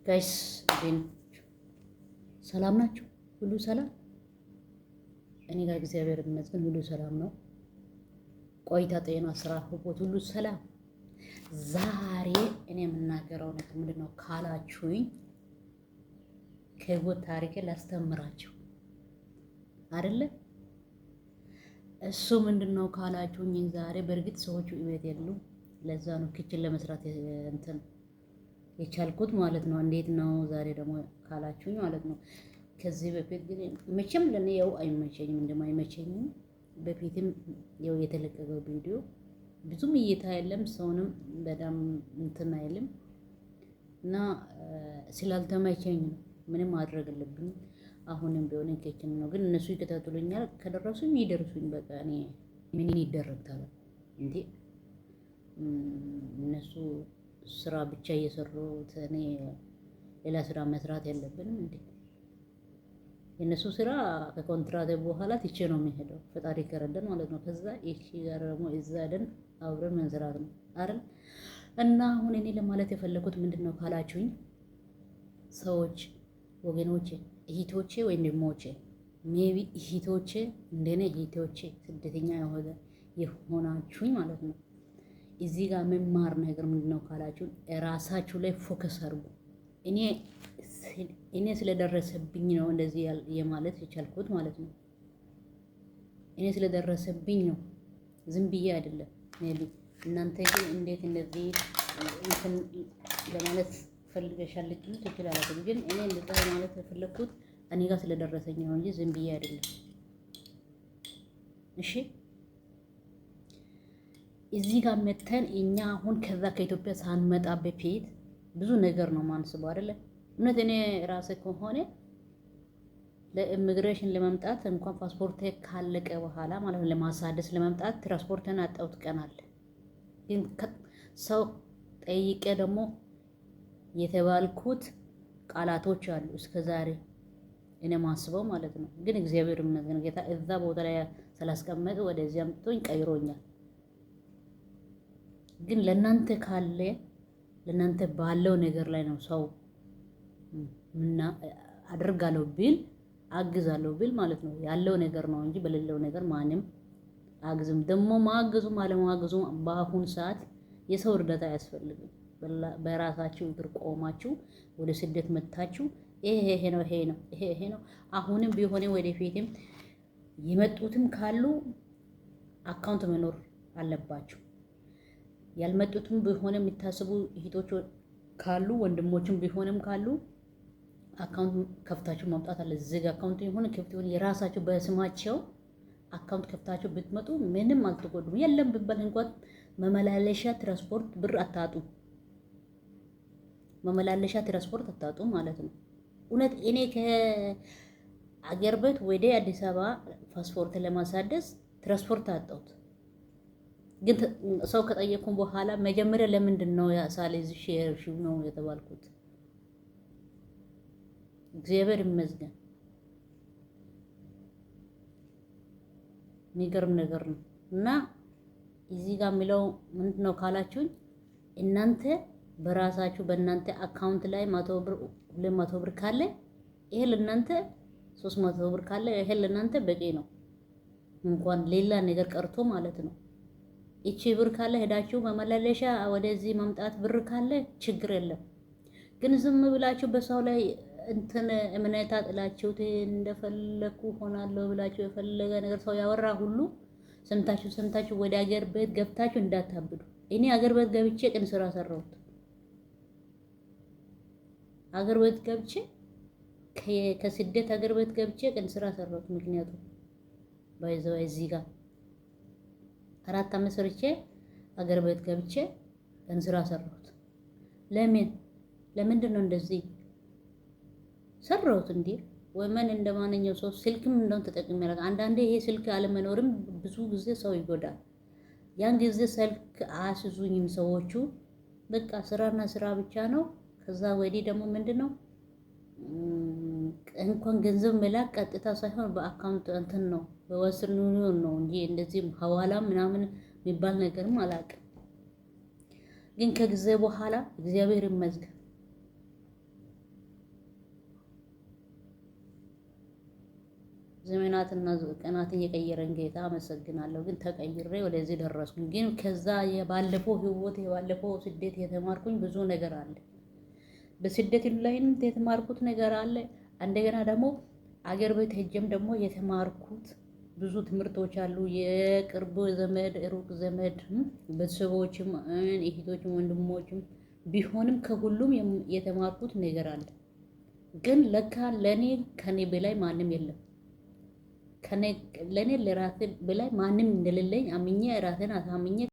ጋይስ ግን ሰላም ናችሁ? ሁሉ ሰላም? እኔ ጋር እግዚአብሔር ይመስገን ሁሉ ሰላም ነው። ቆይታ፣ ጤና፣ ስራ፣ ህይወት ሁሉ ሰላም። ዛሬ እኔ የምናገረው ነገር ምንድን ነው ካላችሁኝ ከህይወት ታሪኬ ላስተምራችሁ አይደለ? እሱ ምንድን ነው ካላችሁኝ ዛሬ በእርግጥ ሰዎቹ ቤት የሉ። ለዛ ነው ኪችን ለመስራት እንትን የቻልኩት ማለት ነው። እንዴት ነው ዛሬ ደግሞ ካላችሁኝ ማለት ነው። ከዚህ በፊት ግን መቼም ለኔ ያው አይመቸኝም እንደማይመቸኝም በፊትም ያው የተለቀቀው ቪዲዮ ብዙም እይታ የለም፣ ሰውንም በጣም እንትን አይልም እና ስላልተመቸኝ ምንም ማድረግ አለብኝ። አሁንም ቢሆን ኪችን ነው ግን እነሱ ይከታተሉኛል። ከደረሱኝ ይደርሱኝ። በቃ እኔ ምን ይደረጋል እንዴ? እነሱ ስራ ብቻ እየሰሩት እኔ ሌላ ስራ መስራት ያለብንም እንዴ? የነሱ ስራ ከኮንትራት በኋላ ትቼ ነው የሚሄደው፣ ፈጣሪ ከረደን ማለት ነው። ከዛ እሺ ጋር ደግሞ እዛ ደን አብረን መንዝራት ነው አይደል? እና አሁን እኔ ለማለት የፈለኩት ምንድነው ካላችሁኝ ሰዎች፣ ወገኖቼ፣ እህቶቼ ወይም ደሞቼ ሜቢ እህቶቼ እንደኔ እህቶቼ ስደተኛ የሆናችሁኝ ማለት ነው። እዚህ ጋር መማር ነገር ምንድነው ካላችሁ ራሳችሁ ላይ ፎከስ አድርጉ። እኔ ስለደረሰብኝ ነው እንደዚህ የማለት የቻልኩት ማለት ነው። እኔ ስለደረሰብኝ ነው፣ ዝም ብዬ አይደለም። ሜቢ እናንተ ግን እንዴት እንደዚህ እንትን ለማለት ፈልገሻል ልትሉ ትችላላችሁ። ግን እኔ እንደዛ ማለት የፈለኩት እኔ ጋር ስለደረሰኝ ነው እንጂ ዝም ብዬ አይደለም። እሺ እዚህ ጋር መተን እኛ አሁን ከዛ ከኢትዮጵያ ሳንመጣ በፊት ብዙ ነገር ነው ማንስበው አይደለ? እውነት እኔ ራሴ ከሆነ ለኢሚግሬሽን ለመምጣት እንኳን ፓስፖርት ካለቀ በኋላ ማለት ነው ለማሳደስ ለመምጣት ትራንስፖርትን አጣሁት ቀን አለ። ግን ሰው ጠይቄ ደግሞ የተባልኩት ቃላቶች አሉ እስከዛሬ እኔ ማስበው ማለት ነው። ግን እግዚአብሔር ይመስገን ጌታ እዛ ቦታ ላይ ስላስቀመጠ ወደዚህ አምጥቶኝ ቀይሮኛል። ግን ለናንተ ካለ ለናንተ ባለው ነገር ላይ ነው ሰው ምና አድርጋለሁ ቢል አግዛለሁ ቢል ማለት ነው ያለው ነገር ነው እንጂ በሌለው ነገር ማንም አግዝም። ደግሞ ማግዙም አለማግዙም በአሁን ሰዓት የሰው እርዳታ አያስፈልግም። በራሳችሁ እግር ቆማችሁ ወደ ስደት መታችሁ ይሄ ነው። አሁንም ቢሆንም ወደፊትም የመጡትም ካሉ አካውንት መኖር አለባችሁ። ያልመጡትም ቢሆንም የሚታስቡ እህቶች ካሉ ወንድሞችም ቢሆንም ካሉ አካውንት ከፍታችሁ ማምጣት አለ። ዝግ አካውንት ይሁን ክፍት ይሁን የራሳችሁ በስማቸው አካውንት ከፍታችሁ ብትመጡ ምንም አልተጎዱም። የለም ቢባል እንኳን መመላለሻ ትራንስፖርት ብር አታጡ፣ መመላለሻ ትራንስፖርት አታጡ ማለት ነው። እውነት እኔ ከአገር ቤት ወደ አዲስ አበባ ፓስፖርት ለማሳደስ ትራንስፖርት አጣሁት። ግን ሰው ከጠየቁኝ በኋላ መጀመሪያ ለምንድን ነው ሳልይዝሽ የሄድሽው ነው የተባልኩት። እግዚአብሔር ይመስገን የሚገርም ነገር ነው። እና እዚህ ጋር የሚለው ምንድን ነው ካላችሁኝ እናንተ በራሳችሁ በእናንተ አካውንት ላይ 100 ብር 200 ብር ካለ ይሄ ለእናንተ 300 ብር ካለ ይሄ ለእናንተ በቂ ነው። እንኳን ሌላ ነገር ቀርቶ ማለት ነው። እቺ ብር ካለ ሄዳችሁ መመላለሻ ወደዚህ መምጣት ብር ካለ ችግር የለም። ግን ዝም ብላችሁ በሰው ላይ እንትን እምነት አጥላችሁ እንደፈለኩ ሆናለሁ ብላችሁ የፈለገ ነገር ሰው ያወራ ሁሉ ሰምታችሁ ወደ አገር ቤት ገብታችሁ እንዳታብዱ። እኔ አገር ቤት ገብቼ ቅን ስራ ሰራሁት። አገር ቤት ገብቼ ከስደት አገር ቤት ገብቼ ቅን ስራ ሰራሁት። ምክንያቱም ባይዘው እዚህ ጋር 4 ዓመት ሰርቼ አገር ቤት ገብቼ ቅን ስራ ሰራሁት። ለምንድን ነው እንደዚህ ሰራሁት እንዴ? ወመን እንደማንኛው ሰው ስልክም እንደው ተጠቅሜ ያደርጋል። አንዳንዴ ይሄ ስልክ አለመኖርም ብዙ ጊዜ ሰው ይጎዳል። ያን ጊዜ ስልክ አያስዙኝም ሰዎቹ። በቃ ስራና ስራ ብቻ ነው። ከዛ ወዲህ ደግሞ ምንድነው እንኳን ገንዘብ መላክ ቀጥታ ሳይሆን በአካውንት እንትን ነው በወስርን ነው እንጂ እንደዚህ ሐዋላ ምናምን የሚባል ነገርም አላውቅም። ግን ከጊዜ በኋላ እግዚአብሔር ይመስገን ዘመናትና ቀናትን የቀየረን ጌታ አመሰግናለሁ። ግን ተቀይሬ ወደዚህ ደረስኩኝ። ግን ከዛ የባለፈው ህይወት የባለፈው ስደት የተማርኩኝ ብዙ ነገር አለ። በስደት ላይም የተማርኩት ነገር አለ። እንደገና ደግሞ አገር ቤት ሄጀም ደግሞ የተማርኩት ብዙ ትምህርቶች አሉ። የቅርብ ዘመድ ሩቅ ዘመድ ቤተሰቦችም እህቶችም ወንድሞችም ቢሆንም ከሁሉም የተማርኩት ነገር አለ። ግን ለካ ለኔ ከኔ በላይ ማንም የለም። ለኔ ለራሴ በላይ ማንም እንደሌለኝ አምኜ ራሴን አሳምኜ